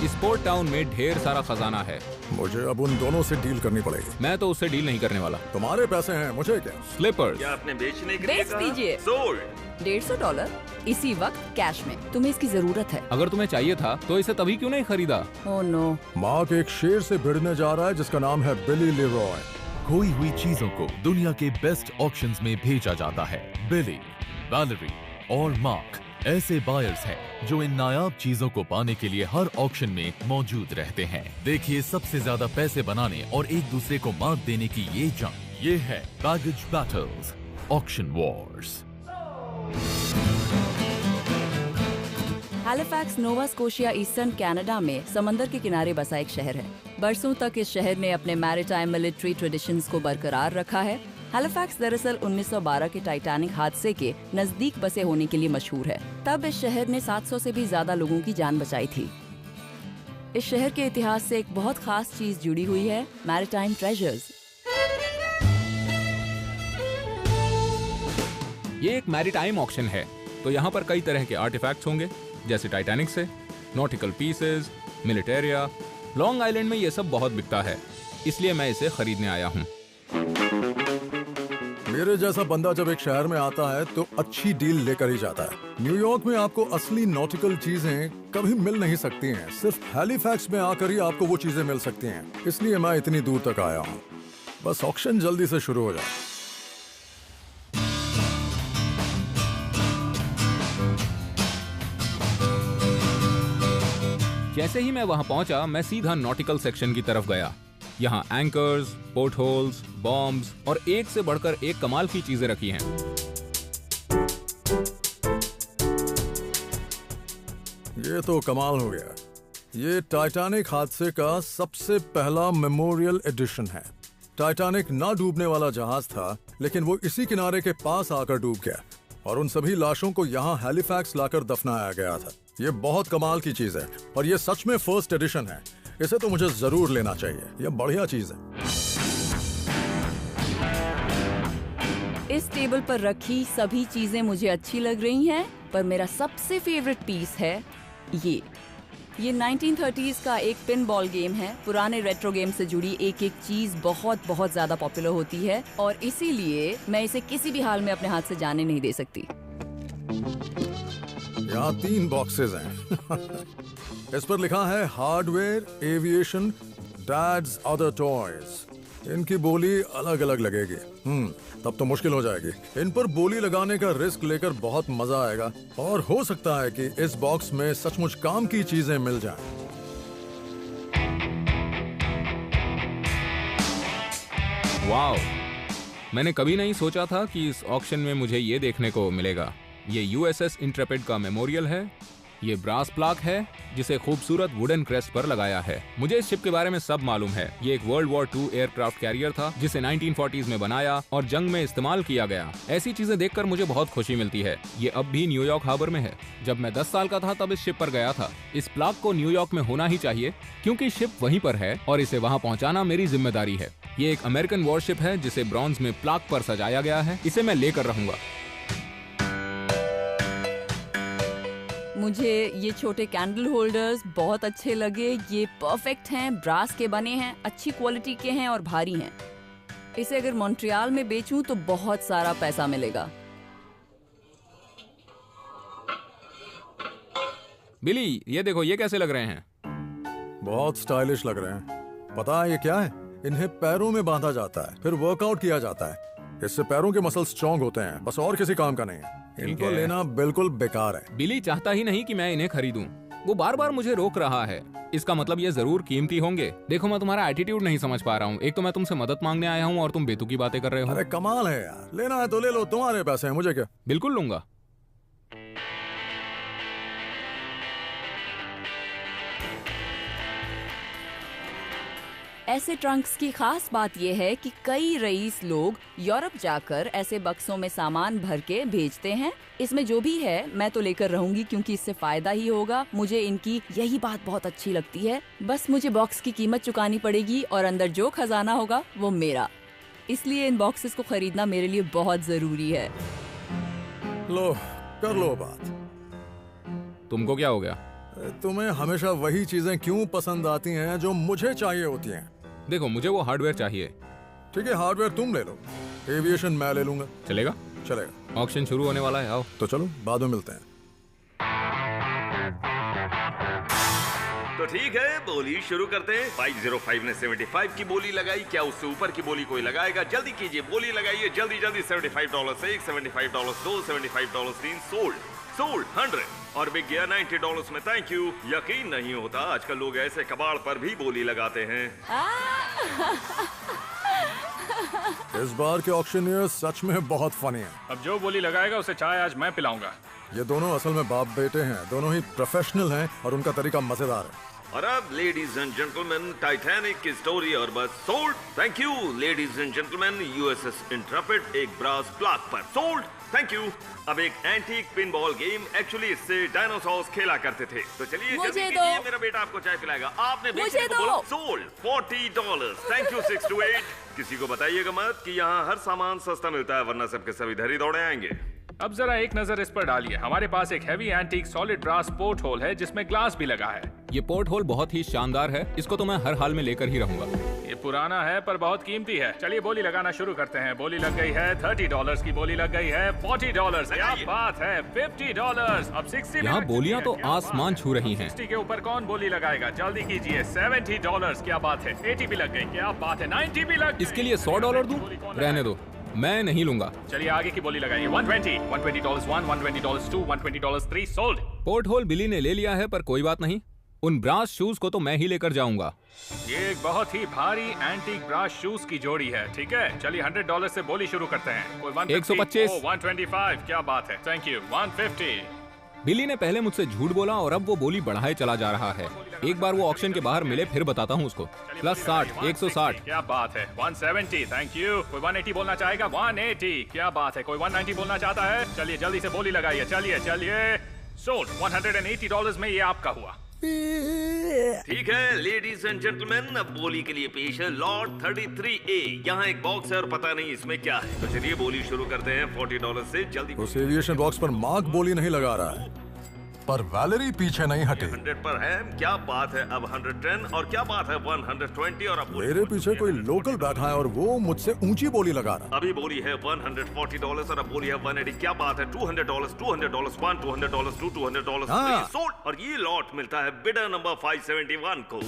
Sport town में ढेर सारा खजाना है। मुझे अब उन दोनों से डील करनी पड़ेगी। मैं तो उससे डील नहीं करने वाला। तुम्हारे पैसे हैं, मुझे क्या? स्लीपर्स। क्या आपने बेचने के लिए बेच दीजिए। सोल्ड। $150 इसी वक्त कैश में। तुम्हें इसकी जरूरत है। अगर तुम्हें चाहिए था तो इसे तभी क्यों नहीं खरीदा? Oh no. मार्क एक शेर से भिड़ने जा रहा है जिसका नाम है बिली लेरॉय। खोई हुई चीजों को दुनिया के बेस्ट ऑक्शंस में भेजा जाता है। बिली, वैलेरी और मार्क ऐसे बायर्स हैं जो इन नायाब चीजों को पाने के लिए हर ऑक्शन में मौजूद रहते हैं। देखिए सबसे ज्यादा पैसे बनाने और एक दूसरे को मात देने की ये जंग। ये है baggage battles, auction Wars. Halifax Nova Scotia eastern Canada में समंदर के किनारे बसा एक शहर है। बरसों तक इस शहर ने अपने मैरीटाइम मिलिट्री ट्रेडिशंस को बरकरार रखा है। हैलिफैक्स दरअसल 1912 के टाइटैनिक हादसे के नजदीक बसे होने के लिए मशहूर है। तब इस शहर ने 700 से भी ज्यादा लोगों की जान बचाई थी। इस शहर के इतिहास से एक बहुत खास चीज जुड़ी हुई है, मैरीटाइम ट्रेजर्स। ये एक मैरीटाइम ऑक्शन है, तो यहाँ पर कई तरह के आर्टिफैक्ट्स होंगे, जैसे टाइटैनिक से नॉटिकल पीसेस, मिलिटेरिया। लॉन्ग आइलैंड में ये सब बहुत बिकता है, इसलिए मैं इसे खरीदने आया हूँ। मेरे जैसा बंदा जब एक शहर में आता है तो अच्छी डील लेकर ही जाता है। न्यूयॉर्क में आपको असली नॉटिकल चीजें कभी मिल नहीं सकती हैं। सिर्फ हैलिफैक्स में आकर ही आपको वो चीजें मिल सकती हैं। इसलिए मैं इतनी दूर तक आया हूँ। बस ऑक्शन जल्दी से शुरू हो जाए। जैसे ही मैं वहां पहुंचा, मैं सीधा नॉटिकल सेक्शन की तरफ गया। यहाँ एंकर्स, पोर्ट होल्स, बॉम्ब्स और एक से बढ़कर एक कमाल की चीजें रखी हैं। ये तो कमाल हो गया। ये टाइटैनिक हादसे का सबसे पहला मेमोरियल एडिशन है। टाइटैनिक ना डूबने वाला जहाज था, लेकिन वो इसी किनारे के पास आकर डूब गया और उन सभी लाशों को यहाँ हैलिफैक्स लाकर दफनाया गया था। ये बहुत कमाल की चीज है और ये सच में फर्स्ट एडिशन है। इसे तो मुझे जरूर लेना चाहिए। ये बढ़िया चीज है। इस टेबल पर रखी सभी चीजें मुझे अच्छी लग रही हैं, पर मेरा सबसे फेवरेट पीस है ये 1930s का एक पिन बॉल गेम है। पुराने रेट्रो गेम से जुड़ी एक एक चीज बहुत बहुत ज्यादा पॉपुलर होती है और इसीलिए मैं इसे किसी भी हाल में अपने हाथ से जाने नहीं दे सकती। यहाँ 3 बॉक्सेस हैं। इस पर लिखा है hardware, aviation, dads other toys. इनकी बोली अलग अलग लगेगी। तब तो मुश्किल हो जाएगी। इन पर बोली लगाने का रिस्क लेकर बहुत मजा आएगा और हो सकता है कि इस बॉक्स में सचमुच काम की चीजें मिल जाएं। वाओ, मैंने कभी नहीं सोचा था कि इस ऑक्शन में मुझे ये देखने को मिलेगा। ये यूएसएस इंट्रेपिड का मेमोरियल है। ये ब्रास प्लाक है जिसे खूबसूरत वुडन क्रेस्ट पर लगाया है। मुझे इस शिप के बारे में सब मालूम है। ये एक वर्ल्ड वॉर 2 एयरक्राफ्ट कैरियर था जिसे 1940s में बनाया और जंग में इस्तेमाल किया गया। ऐसी चीजें देखकर मुझे बहुत खुशी मिलती है। ये अब भी न्यूयॉर्क हार्बर में है। जब मैं 10 साल का था तब इस शिप पर गया था। इस प्लाक को न्यूयॉर्क में होना ही चाहिए क्योंकि शिप वहीं पर है और इसे वहाँ पहुँचाना मेरी जिम्मेदारी है। ये एक अमेरिकन वॉरशिप है जिसे ब्रॉन्ज में प्लाक पर सजाया गया है। इसे मैं लेकर रहूंगा। मुझे ये छोटे कैंडल होल्डर्स बहुत अच्छे लगे। ये परफेक्ट हैं, ब्रास के बने हैं, अच्छी क्वालिटी के हैं और भारी हैं। इसे अगर मॉन्ट्रियल में बेचूं तो बहुत सारा पैसा मिलेगा। बिली, ये देखो, ये कैसे लग रहे हैं? बहुत स्टाइलिश लग रहे हैं। पता है ये क्या है? इन्हें पैरों में बांधा जाता है, फिर वर्कआउट किया जाता है। इससे पैरों के मसल स्ट्रॉन्ग होते हैं, बस और किसी काम का नहीं है। इनको लेना बिल्कुल बेकार है। बिली चाहता ही नहीं कि मैं इन्हें खरीदूं। वो बार बार मुझे रोक रहा है। इसका मतलब ये जरूर कीमती होंगे। देखो, मैं तुम्हारा एटीट्यूड नहीं समझ पा रहा हूँ। एक तो मैं तुमसे मदद मांगने आया हूँ और तुम बेतुकी बातें कर रहे हो। अरे कमाल है यार। लेना है तो ले लो, तुम्हारे पैसे हैं, मुझे क्या। बिल्कुल लूंगा। ऐसे ट्रंक्स की खास बात यह है कि कई रईस लोग यूरोप जाकर ऐसे बक्सों में सामान भर के भेजते हैं। इसमें जो भी है मैं तो लेकर रहूंगी क्योंकि इससे फायदा ही होगा। मुझे इनकी यही बात बहुत अच्छी लगती है। बस मुझे बॉक्स की कीमत चुकानी पड़ेगी और अंदर जो खजाना होगा वो मेरा। इसलिए इन बॉक्सेस को खरीदना मेरे लिए बहुत जरूरी है। लो, कर लो बात। तुमको क्या हो गया? तुम्हें हमेशा वही चीजें क्यों पसंद आती हैं जो मुझे चाहिए होती हैं? देखो, मुझे वो हार्डवेयर चाहिए। ठीक है, हार्डवेयर तुम ले लो, एविएशन मैं ले लूंगा। चलेगा? चलेगा। ऑक्शन शुरू होने वाला है, आओ। तो चलो बाद में मिलते हैं। तो ठीक है, बोली शुरू करते हैं। 505 ने 75 की बोली लगाई, क्या उससे ऊपर की बोली कोई लगाएगा? जल्दी कीजिए, बोली लगाइए जल्दी जल्दी। $75 से एक, $75 दो, $75 तीन, सोल्ड 100 और बिक गया $90 में। Thank you. यकीन नहीं होता, आजकल लोग ऐसे कबाड़ पर भी बोली लगाते हैं। इस बार के ऑक्शनियर सच में बहुत फनी है। अब जो बोली लगाएगा उसे चाय आज मैं पिलाऊंगा। ये दोनों असल में बाप बेटे हैं, दोनों ही प्रोफेशनल हैं और उनका तरीका मजेदार है। और अब लेडीज एंड जेंटलमैन, टाइटैनिक की स्टोरी और बस sold. Thank you ladies and gentleman, USS Intrepid एक ब्रास प्लाक पर सोल्ड। Thank you. अब एक एंटीक पिनबॉल गेम, एक्चुअली इससे डायनासोर्स खेला करते थे। तो चलिए मुझे जल्दी दो। कीजिए, मेरा बेटा आपको चाय पिलाएगा। आपने मुझे बेटे को दो। बोला सोल्ड $40। Thank you 6 to 8। किसी को बताइएगा मत कि यहाँ हर सामान सस्ता मिलता है, वरना सबके सभी इधर ही दौड़े आएंगे। अब जरा एक नजर इस पर डालिए। हमारे पास एक heavy antique solid brass port hole है जिसमें ग्लास भी लगा है। ये पोर्ट होल बहुत ही शानदार है, इसको तो मैं हर हाल में लेकर ही रहूंगा। ये पुराना है पर बहुत कीमती है। चलिए बोली लगाना शुरू करते हैं। बोली लग गई है $30 की, बोली लग गई है $40। क्या बात है, $50। अब 60 यहाँ बोलियां तो आसमान छू रही हैं। 60 के ऊपर कौन बोली लगाएगा? जल्दी कीजिए। $70। क्या बात है, 80 भी लग गई। क्या बात है, 90 भी लग गई। इसके लिए $100 दूं? रहने दो, मैं नहीं लूंगा। चलिए आगे की बोली लगाइए। $120, $120 1, $120 2, $120 3, सोल्ड। पोर्ट होल बिली ने ले लिया है, पर कोई बात नहीं, उन ब्रास शूज को तो मैं ही लेकर जाऊंगा। ये एक बहुत ही भारी एंटीक ब्रास शूज की जोड़ी है। ठीक है, चलिए $100 से बोली शुरू करते हैं। कोई 125। 125। क्या बात है, थैंक यू। 150। बिली ने पहले मुझसे झूठ बोला और अब वो बोली बढ़ाए चला जा रहा है। एक बार वो ऑक्शन के बाहर मिले फिर बताता हूँ उसको। प्लस 60, 160। क्या बात है, 170। Thank you. कोई 180 बोलना चाहेगा? 180। क्या बात है, कोई 190 बोलना चाहता है? चलिए जल्दी से बोली लगाइए। चलिए सोल्ड। $180 में ये आपका हुआ। ठीक है लेडीज एंड जेंटलमैन, अब बोली के लिए पेश है लॉर्ड 33A। यहाँ एक बॉक्स है और पता नहीं इसमें क्या है। तो चलिए बोली शुरू करते हैं $40 से। जल्दी। उस एविएशन बॉक्स पर मार्क बोली नहीं लगा रहा है, पर वैलेरी पीछे नहीं हटी। 100 पर है। क्या बात है, अब 110 और क्या बात है 120 और अब मेरे पीछे कोई लोकल बैठा है और वो मुझसे ऊंची बोली लगा रहा है। अभी बोली है $140 और अब बोली है 180। क्या बात है, $200 $200 1, $200 2, $200 हाँ। 3 सोल्ड। और ये लॉट मिलता है बिडर नंबर 571 को।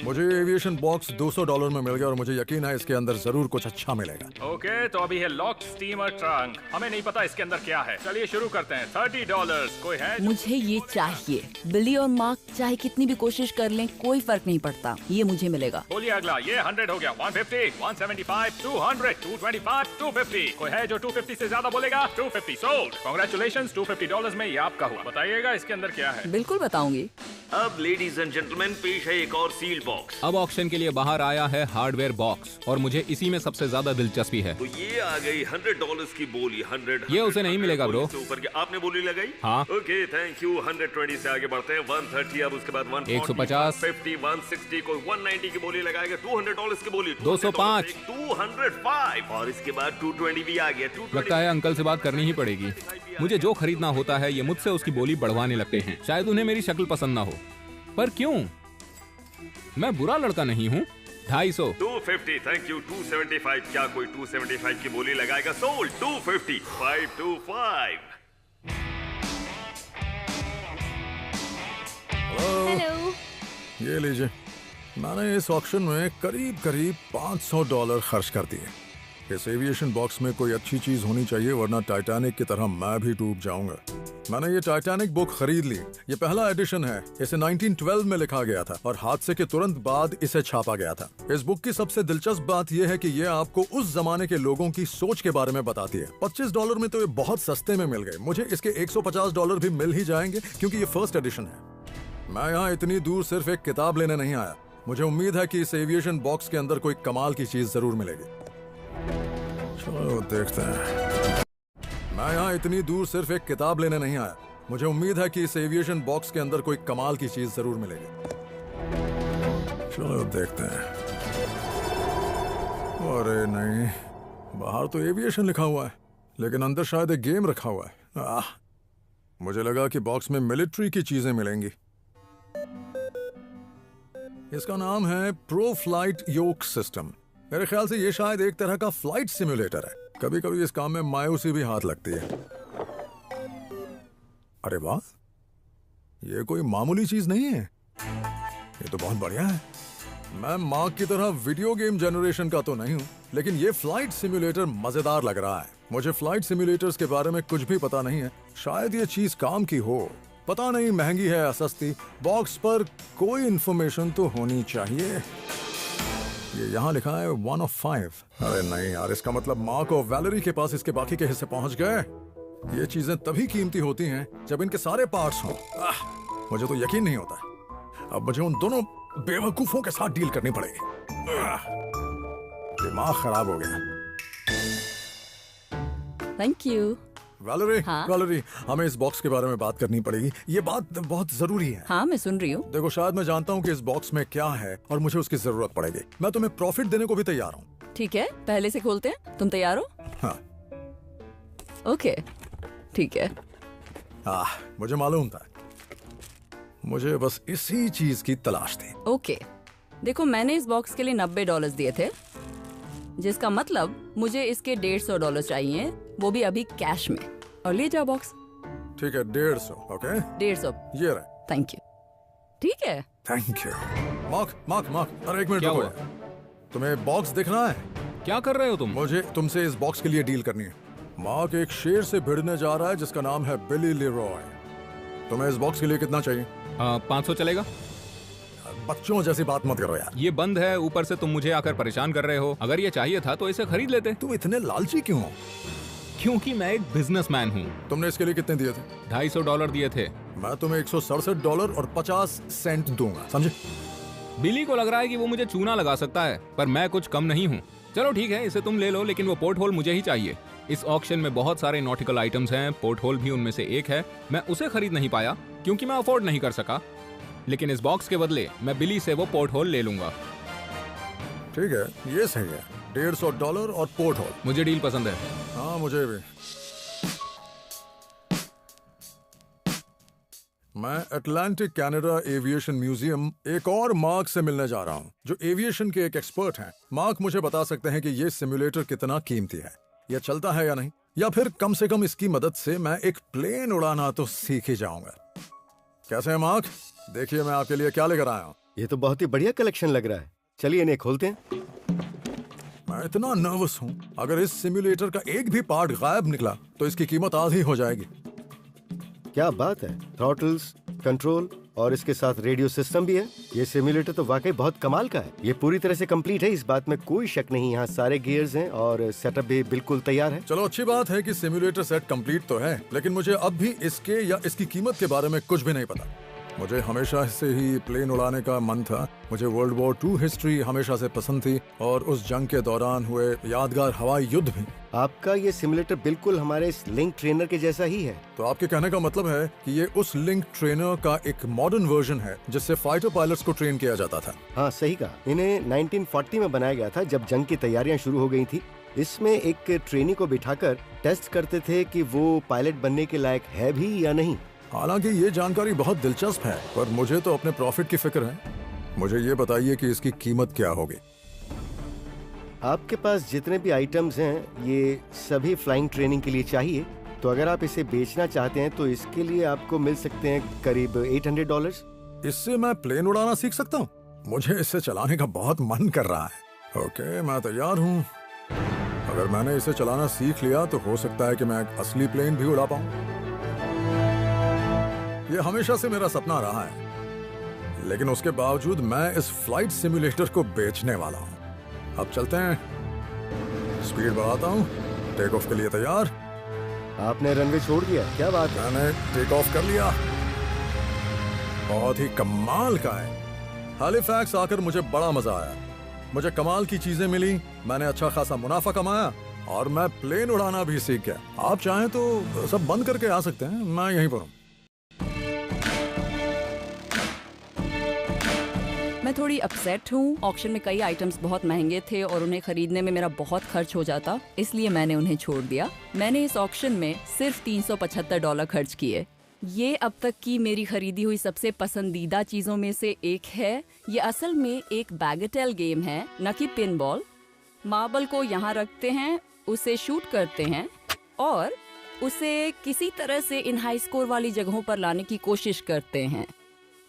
मुझे एविएशन बॉक्स $200 में मिल गया और मुझे यकीन है इसके अंदर जरूर कुछ अच्छा मिलेगा। ओके, तो अभी है लॉक स्टीमर ट्रंक। हमें नहीं पता इसके अंदर क्या है। चलिए शुरू करते हैं। $30। कोई है? मुझे ये चाहिए। बिली और मार्क चाहे कितनी भी कोशिश कर लें, कोई फर्क नहीं पड़ता, ये मुझे मिलेगा। बोलिए अगला। ये 100 हो गया। 150, 175, 200, 225, 250। कोई है जो 250 से ज्यादा बोलेगा? 250 सोल्ड। कांग्रेचुलेशंस, $250 में ये आपका हुआ। बताइएगा इसके अंदर क्या है। बिल्कुल बताऊंगी। अब लेडीज एंड जेंटलमैन पेश है एक और सील बॉक्स। अब ऑक्शन के लिए बाहर आया है हार्डवेयर बॉक्स और मुझे इसी में सबसे ज्यादा दिलचस्पी है। तो ये आ गई $100 की बोली। 100 ये उसे नहीं मिलेगा ब्रो। से ऊपर की आपने बोली लगाई? हाँ। Okay thank you. 120 से आगे बढ़ते हैं। 130, अब उसके बाद 140, 150, 150, 160, कोई 190 की बोली लगाएगा। $200 की बोली। 205, 205 और इसके बाद 220 भी आ गया। 220 लगता है अंकल से बात करनी ही पड़ेगी। मुझे जो खरीदना होता है ये मुझसे उसकी बोली बढ़वाने लगते हैं। शायद उन्हें मेरी शक्ल पसंद ना हो, पर क्यों? मैं बुरा लड़का नहीं हूँ। 250, 250 थैंक यू। 275, क्या कोई 275 की बोली लगाएगा? सोल्ड। 250, 525। हेलो, ये लीजिए। मैंने इस ऑक्शन में करीब $500 खर्च कर दिए। इस एविएशन बॉक्स में कोई अच्छी चीज होनी चाहिए, वरना टाइटैनिक की तरह मैं भी डूब जाऊंगा। मैंने ये टाइटैनिक बुक खरीद ली। ये पहला एडिशन है। इसे 1912 में लिखा गया था और हादसे के तुरंत बाद इसे छापा गया था। इस बुक की सबसे दिलचस्प बात यह है कि ये आपको उस जमाने के लोगों की सोच के बारे में बताती है। $25 में तो ये बहुत सस्ते में मिल गए। मुझे इसके $150 भी मिल ही जाएंगे क्योंकि ये फर्स्ट एडिशन है। मैं यहाँ इतनी दूर सिर्फ एक किताब लेने नहीं आया। मुझे उम्मीद है कि इस एविएशन बॉक्स के अंदर कोई कमाल की चीज जरूर मिलेगी। चलो देखते हैं। मैं यहाँ इतनी दूर सिर्फ एक किताब लेने नहीं आया। मुझे उम्मीद है कि इस एविएशन बॉक्स के अंदर कोई कमाल की चीज जरूर मिलेगी। चलो देखते हैं। अरे नहीं, बाहर तो एविएशन लिखा हुआ है, लेकिन अंदर शायद एक गेम रखा हुआ है। मुझे लगा कि बॉक्स में मिलिट्री की चीजें मिलेंगी। इसका नाम है प्रो फ्लाइट योक सिस्टम। मेरे ख्याल से ये शायद एक तरह का फ्लाइट सिम्युलेटर है। कभी कभी इस काम में मायूसी भी हाथ लगती है। अरे वाह, ये कोई मामूली चीज नहीं है, ये तो बहुत बढ़िया है। मैं मार्क की तरह वीडियो गेम जनरेशन का तो नहीं हूँ, लेकिन ये फ्लाइट सिम्युलेटर मजेदार लग रहा है। मुझे फ्लाइट सिम्युलेटर्स के बारे में कुछ भी पता नहीं है। शायद ये चीज काम की हो, पता नहीं महंगी है या सस्ती। बॉक्स पर कोई इंफॉर्मेशन तो होनी चाहिए। ये यहाँ लिखा है 1 of 5। अरे नहीं यार, इसका मतलब मार्क और वैलेरी के पास इसके बाकी के हिस्से पहुंच गए। ये चीजें तभी कीमती होती हैं जब इनके सारे पार्ट्स हों। मुझे तो यकीन नहीं होता। अब मुझे उन दोनों बेवकूफों के साथ डील करनी पड़ेगी। दिमाग खराब हो गया। Thank you. वैलेरी, हाँ? वैलेरी, हमें इस बॉक्स के बारे में बात करनी पड़ेगी। ये बात बहुत जरूरी है। हाँ, मैं सुन रही हूँ। देखो, शायद मैं जानता हूँ कि इस बॉक्स में क्या है और मुझे उसकी जरूरत पड़ेगी। मैं तुम्हें प्रॉफिट देने को भी तैयार हूँ। ठीक है, पहले से खोलते हैं। तुम तैयार हो? हाँ। ओके, ठीक है। मुझे मालूम था। मुझे बस इसी चीज की तलाश थी। ओके, देखो मैंने इस बॉक्स के लिए $90 दिए थे, जिसका मतलब मुझे इसके $150 चाहिए, वो भी अभी कैश में। और ले जाओ बॉक्स। ठीक है, 150। ओके, 150। ये रहे। Thank you. ठीक है। Thank you. मार्क, अरे एक मिनट क्या रुको हुआ? यार। तुम्हें बॉक्स दिखना है? क्या कर रहे हो तुम? मुझे तुमसे इस बॉक्स के लिए डील करनी है। मार्क एक शेर से भिड़ने जा रहा है जिसका नाम है बिली लेरॉय। तुम्हें इस बॉक्स के लिए कितना चाहिए? 500 चलेगा? बच्चों जैसी बात मत करो यार। ये बंद है, ऊपर से तुम मुझे आकर परेशान कर रहे हो। अगर ये चाहिए था तो इसे खरीद लेते। तुम इतने लालची क्यों हो? क्योंकि मैं एक बिजनेसमैन हूँ। तुमने इसके लिए कितने दिए थे? $250 दिए थे। मैं तुम्हें $167.50 दूंगा, समझे? बिली को लग रहा है कि वो मुझे चूना लगा सकता है, पर मैं कुछ कम नहीं हूँ। चलो ठीक है, इसे तुम ले लो, लेकिन वो पोर्ट होल मुझे ही चाहिए। इस ऑक्शन में बहुत सारे नॉटिकल आइटम्स हैं, पोर्ट होल भी उनमें से एक है। मैं उसे खरीद नहीं पाया क्योंकि मैं अफोर्ड नहीं कर सका, लेकिन इस बॉक्स के बदले मैं बिली से वो पोर्ट होल ले लूंगा। ठीक है, ये सही है। $150 और पोर्ट होल। मुझे डील पसंद है। हाँ, मुझे भी। मैं अटलांटिक कनाडा एविएशन म्यूजियम एक और मार्क से मिलने जा रहा हूँ, जो एविएशन के एक एक्सपर्ट हैं। मार्क मुझे बता सकते हैं कि ये सिम्युलेटर कितना कीमती है, यह चलता है या नहीं, या फिर कम से कम इसकी मदद से मैं एक प्लेन उड़ाना तो सीख ही जाऊंगा। कैसे है मार्क? देखिए मैं आपके लिए क्या लेकर आया हूँ। ये तो बहुत ही बढ़िया कलेक्शन लग रहा है। चलिए इन्हें खोलते हैं। मैं इतना नर्वस हूँ, अगर इस सिम्युलेटर का एक भी पार्ट गायब निकला तो इसकी कीमत आधी हो जाएगी। क्या बात है, थ्रॉटल्स, कंट्रोल और इसके साथ रेडियो सिस्टम भी है। ये सिम्युलेटर तो वाकई बहुत कमाल का है। ये पूरी तरह से कंप्लीट है, इस बात में कोई शक नहीं। यहाँ सारे गियर्स हैं और सेटअप भी बिल्कुल तैयार है। चलो अच्छी बात है कि सिम्युलेटर सेट कंप्लीट तो है, लेकिन मुझे अब भी इसके या इसकी कीमत के बारे में कुछ भी नहीं पता। मुझे हमेशा से ही प्लेन उड़ाने का मन था। मुझे वर्ल्ड वॉर 2 हिस्ट्री हमेशा से पसंद थी और उस जंग के दौरान हुए यादगार हवाई युद्ध भी। आपका ये सिम्युलेटर बिल्कुल हमारे इस लिंक ट्रेनर के जैसा ही है। तो आपके कहने का मतलब है कि ये उस लिंक ट्रेनर का एक मॉडर्न वर्जन है जिससे फाइटर पायलट्स को ट्रेन किया जाता था। हाँ सही कहा। इन्हें 1940 में बनाया गया था, जब जंग की तैयारियां शुरू हो गई थी। इसमें एक ट्रेनी को बिठाकर टेस्ट करते थे कि वो पायलट बनने के लायक है भी या नहीं। हालांकि ये जानकारी बहुत दिलचस्प है, पर मुझे तो अपने प्रॉफिट की फिक्र है। मुझे ये बताइए कि इसकी कीमत क्या होगी। आपके पास जितने भी आइटम्स हैं ये सभी फ्लाइंग ट्रेनिंग के लिए चाहिए, तो अगर आप इसे बेचना चाहते हैं तो इसके लिए आपको मिल सकते हैं करीब $800। इससे मैं प्लेन उड़ाना सीख सकता हूँ? मुझे इसे चलाने का बहुत मन कर रहा है। ओके, मैं तैयार हूँ। अगर मैंने इसे चलाना सीख लिया तो हो सकता है कि मैं एक असली प्लेन भी उड़ा पाऊँ। ये हमेशा से मेरा सपना रहा है, लेकिन उसके बावजूद मैं इस फ्लाइट सिम्युलेटर को बेचने वाला हूँ। अब चलते हैं, स्पीड बढ़ाता हूँ। टेक ऑफ के लिए तैयार? आपने रनवे छोड़ दिया? क्या बात है। मैंने टेक ऑफ कर लिया। बहुत ही कमाल का है। हैलिफैक्स आकर मुझे बड़ा मजा आया। मुझे कमाल की चीजें मिली, मैंने अच्छा खासा मुनाफा कमाया और मैं प्लेन उड़ाना भी सीख गया। आप चाहें तो सब बंद करके आ सकते हैं, मैं यहीं पर हूँ। मैं थोड़ी अपसेट हूँ। ऑक्शन में कई आइटम्स बहुत महंगे थे और उन्हें खरीदने में मेरा बहुत खर्च हो जाता, इसलिए मैंने उन्हें छोड़ दिया। मैंने इस ऑक्शन में सिर्फ $375 खर्च किए। ये अब तक की मेरी खरीदी हुई सबसे पसंदीदा चीजों में से एक है। ये असल में एक बैगेटेल गेम है, न कि पिन बॉल। मार्बल को यहाँ रखते हैं, उसे शूट करते हैं और उसे किसी तरह से इन हाई स्कोर वाली जगहों पर लाने की कोशिश करते हैं।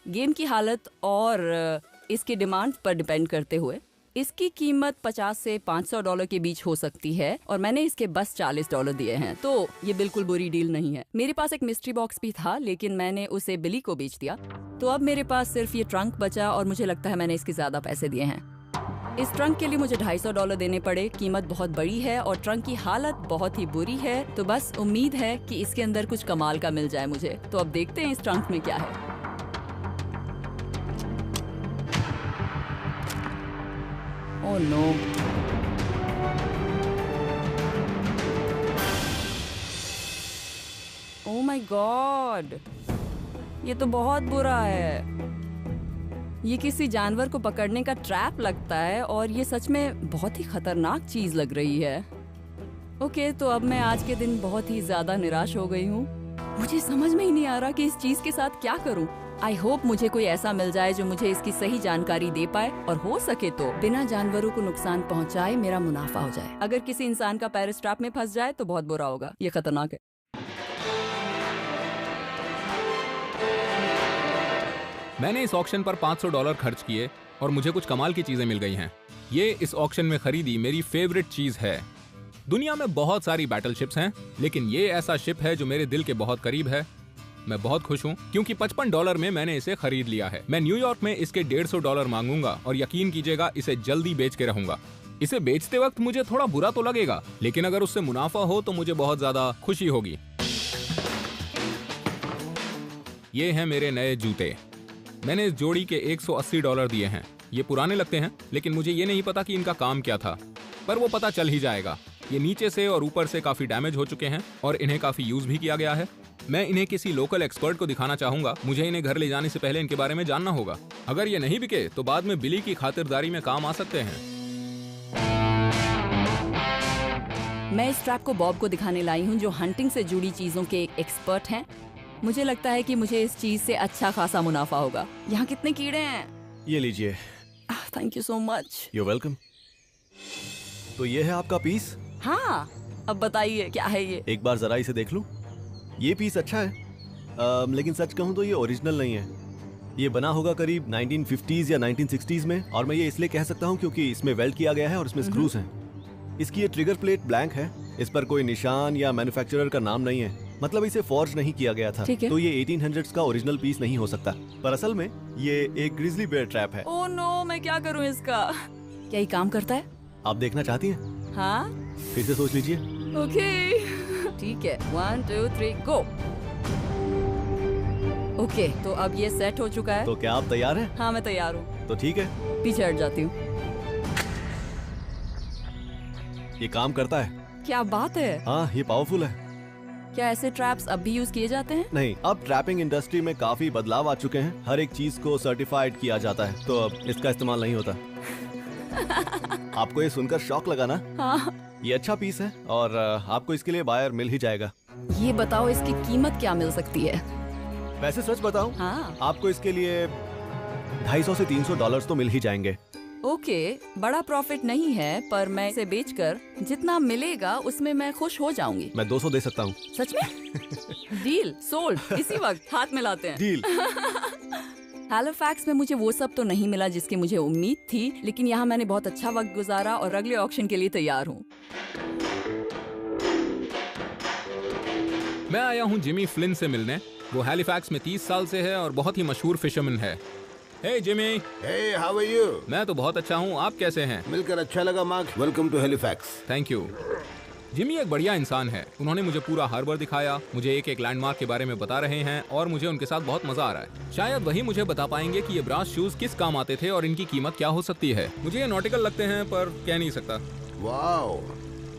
गेम की हालत और इसकी डिमांड पर डिपेंड करते हुए इसकी कीमत $50 से $500 के बीच हो सकती है और मैंने इसके बस $40 दिए हैं, तो ये बिल्कुल बुरी डील नहीं है। मेरे पास एक मिस्ट्री बॉक्स भी था, लेकिन मैंने उसे बिली को बेच दिया, तो अब मेरे पास सिर्फ ये ट्रंक बचा और मुझे लगता है मैंने इसके ज्यादा पैसे दिए हैं। इस ट्रंक के लिए मुझे $250 देने पड़े। कीमत बहुत बड़ी है और ट्रंक की हालत बहुत ही बुरी है, तो बस उम्मीद है कि इसके अंदर कुछ कमाल का मिल जाए मुझे। तो अब देखते हैं इस ट्रंक में क्या है। Oh no, oh my god, ये तो बहुत बुरा है। ये किसी जानवर को पकड़ने का ट्रैप लगता है और ये सच में बहुत ही खतरनाक चीज लग रही है। ओके, तो अब मैं आज के दिन बहुत ही ज्यादा निराश हो गई हूँ। मुझे समझ में ही नहीं आ रहा कि इस चीज के साथ क्या करूँ। आई होप मुझे कोई ऐसा मिल जाए जो मुझे इसकी सही जानकारी दे पाए और हो सके तो बिना जानवरों को नुकसान पहुँचाए मेरा मुनाफा हो जाए। अगर किसी इंसान का पैर स्ट्रैप में फंस जाए तो बहुत बुरा होगा, ये खतरनाक है। मैंने इस ऑक्शन पर $500 खर्च किए और मुझे कुछ कमाल की चीजें मिल गई हैं। ये इस ऑक्शन में खरीदी मेरी फेवरेट चीज है। दुनिया में बहुत सारी बैटल शिप्स हैं, लेकिन ये ऐसा शिप है जो मेरे दिल के बहुत करीब है। मैं बहुत खुश हूँ क्योंकि $55 में मैंने इसे खरीद लिया है। मैं न्यूयॉर्क में इसके $150 मांगूंगा और यकीन कीजिएगा इसे जल्दी बेच के रहूंगा। इसे बेचते वक्त मुझे थोड़ा बुरा तो लगेगा, लेकिन अगर उससे मुनाफा हो तो मुझे बहुत ज्यादा खुशी होगी। ये हैं मेरे नए जूते। मैंने इस जोड़ी के $180 दिए हैं। ये पुराने लगते हैं, लेकिन मुझे ये नहीं पता कि इनका काम क्या था, पर वो पता चल ही जाएगा। ये नीचे से और ऊपर से काफी डैमेज हो चुके हैं और इन्हें काफी यूज भी किया गया है। मैं इन्हें किसी लोकल एक्सपर्ट को दिखाना चाहूंगा। मुझे इन्हें घर ले जाने से पहले इनके बारे में जानना होगा। अगर ये नहीं बिके तो बाद में बिली की खातिरदारी में काम आ सकते हैं। मैं इस ट्रैप को बॉब को दिखाने लाई हूँ, जो हंटिंग से जुड़ी चीजों के एक एक्सपर्ट हैं। मुझे लगता है कि मुझे इस चीज से अच्छा खासा मुनाफा होगा। यहाँ कितने कीड़े हैं? ये लीजिए। Thank you so much. You welcome. तो ये है आपका पीस? हाँ, अब बताइए क्या है ये? एक बार जरा इसे देख लूं। ये पीस अच्छा है, लेकिन सच कहूं तो ये ओरिजिनल नहीं है। ये बना होगा करीब 1950s या 1960s में, और मैं ये इसलिए कह सकता हूं क्योंकि इसमें वेल्ड किया गया है और इसमें स्क्रूज हैं। इसकी ये ट्रिगर प्लेट ब्लैंक है, इस पर कोई निशान या मैन्युफैक्चरर का नाम नहीं है, मतलब इसे फॉर्ज नहीं किया गया था। तो ये 1800s का ओरिजिनल पीस नहीं हो सकता, पर असल में ये एक ग्रिजली बेयर ट्रैप है। ओह नो, मैं क्या करूं इसका? क्या ये काम करता है? आप देखना चाहती हैं? हाँ, फिर से सोच लीजिए। ओके, ठीक है। 1 2 3 गो। ओके, तो अब ये सेट हो चुका है। तो क्या आप तैयार हैं? हाँ, मैं तैयार हूँ। तो ठीक है, पीछे हट जाती हूँ। ये काम करता है। क्या बात है? हाँ, ये पावरफुल है। क्या ऐसे ट्रैप्स अब भी यूज किए जाते हैं? नहीं, अब ट्रैपिंग इंडस्ट्री में काफी बदलाव आ चुके हैं। हर एक चीज को सर्टिफाइड किया जाता है, तो अब इसका इस्तेमाल नहीं होता। आपको ये सुनकर शॉक लगा ना? हाँ। ये अच्छा पीस है और आपको इसके लिए बायर मिल ही जाएगा। ये बताओ, इसकी कीमत क्या मिल सकती है? वैसे सच बताऊं, हाँ। आपको इसके लिए $250 से $300 तो मिल ही जाएंगे। ओके, बड़ा प्रॉफिट नहीं है, पर मैं इसे बेचकर जितना मिलेगा उसमें मैं खुश हो जाऊंगी। मैं 200 दे सकता हूँ। सच में? Deal sold. इसी वक्त हाथ मिलाते हैं। डील। हैलिफैक्स में मुझे वो सब तो नहीं मिला जिसकी मुझे उम्मीद थी, लेकिन यहाँ मैंने बहुत अच्छा वक्त गुजारा और अगले ऑक्शन के लिए तैयार हूँ। मैं आया हूँ जिमी फ्लिन से मिलने। वो हैलिफैक्स में 30 साल से है और बहुत ही मशहूर फिशरमैन है। Hey Jimmy. Hey, how are you? मैं तो बहुत अच्छा हूँ, आप कैसे हैं? मिलकर अच्छा लगा Mark. Welcome to Halifax. Thank you. Jimmy एक बढ़िया इंसान है। उन्होंने मुझे पूरा हार्बर दिखाया, मुझे एक एक लैंडमार्क के बारे में बता रहे हैं और मुझे उनके साथ बहुत मजा आ रहा है। शायद वही मुझे बता पाएंगे कि ये ब्रास शूज किस काम आते थे और इनकी कीमत क्या हो सकती है। मुझे ये नॉटिकल लगते हैं, पर कह नहीं सकता। वाओ,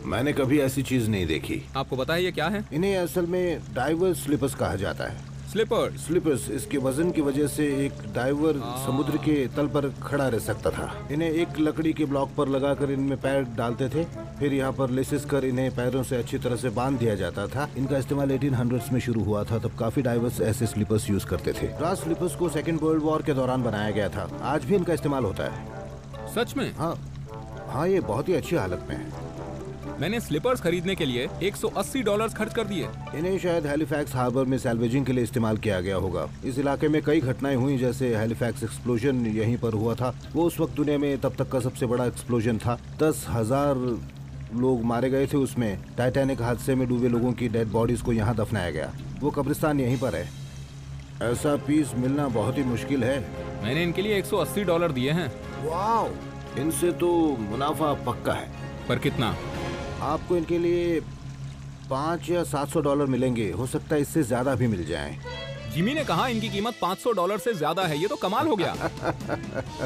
मैंने कभी ऐसी चीज नहीं देखी। आपको पता है ये क्या है? इन्हें असल में डाइवर स्लीपर्स कहा जाता है। स्लीपर्स। स्लीपर्स, इसके वजन की वजह से एक डाइवर समुद्र के तल पर खड़ा रह सकता था। इन्हें एक लकड़ी के ब्लॉक पर लगाकर इनमें पैर डालते थे, फिर यहाँ पर लेसेस कर इन्हें पैरों से अच्छी तरह से बांध दिया जाता था। इनका इस्तेमाल 1800s में शुरू हुआ था, तब काफी डाइवर्स ऐसे स्लीपर्स यूज करते थे। ब्रास स्लीपर्स को सेकेंड वर्ल्ड वॉर के दौरान बनाया गया था, आज भी इनका इस्तेमाल होता है। सच में? हाँ, ये बहुत ही अच्छी हालत में है। मैंने स्लीपर्स खरीदने के लिए $180 खर्च कर दिए। इन्हें शायद हैलिफैक्स हार्बर में सैल्वेजिंग के लिए इस्तेमाल किया गया होगा। इस इलाके में कई घटनाएं हुई, जैसे हैलिफैक्स एक्सप्लोजन यहीं पर हुआ था। वो उस वक्त दुनिया में तब तक का सबसे बड़ा एक्सप्लोजन था। 10,000 लोग मारे गए थे उसमें। टाइटैनिक हादसे में डूबे लोगों की डेड बॉडीज को यहाँ दफनाया गया। वो कब्रिस्तान यहीं पर है। ऐसा पीस मिलना बहुत ही मुश्किल है। मैंने इनके लिए $180 दिए हैं। वाओ, इनसे तो मुनाफा पक्का है। पर कितना? आपको इनके लिए $500 या $700 मिलेंगे, हो सकता है इससे ज्यादा भी मिल जाएं। जिमी ने कहा इनकी कीमत $500 से ज्यादा है, ये तो कमाल हो गया।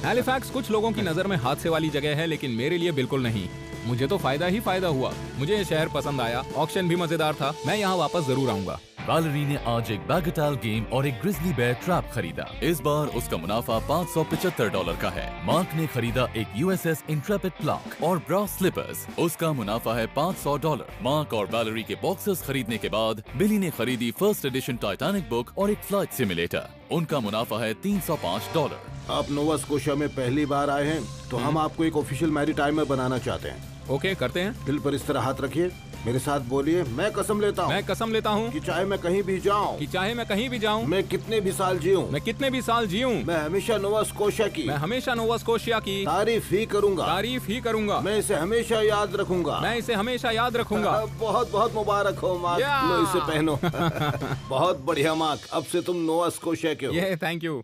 हैलिफैक्स कुछ लोगों की नजर में हादसे वाली जगह है, लेकिन मेरे लिए बिल्कुल नहीं। मुझे तो फायदा ही फायदा हुआ। मुझे ये शहर पसंद आया, ऑक्शन भी मजेदार था। मैं यहाँ वापस जरूर आऊंगा। वैलेरी ने आज एक बैगेटाल गेम और एक ग्रिजली बेयर ट्रैप खरीदा। इस बार उसका मुनाफा $575 का है। मार्क ने खरीदा एक USS इंट्रेपिड प्लाक और ब्रास स्लीपर्स। उसका मुनाफा है $500। मार्क और वैलेरी के बॉक्सेस खरीदने के बाद बिली ने खरीदी फर्स्ट एडिशन टाइटैनिक बुक और एक फ्लाइट सिमुलेटर। उनका मुनाफा है $305। आप नोवा स्कोशिया में पहली बार आए हैं, तो हम आपको एक ऑफिशियल मैरीटाइमर बनाना चाहते हैं। ओके, करते हैं। दिल पर इस तरह हाथ रखिए, मेरे साथ बोलिए, मैं कसम लेता हूँ। मैं कसम लेता हूँ कि चाहे मैं कहीं भी जाऊँ, मैं कितने भी साल जीऊँ, मैं हमेशा नोवा स्कोशिया की तारीफ ही करूँगा। मैं इसे हमेशा याद रखूंगा। बहुत बहुत मुबारक हो मार्क। लो इसे पहनो। बहुत बढ़िया मार्क, अब से तुम नोवा स्कोशिया के हो। Thank you.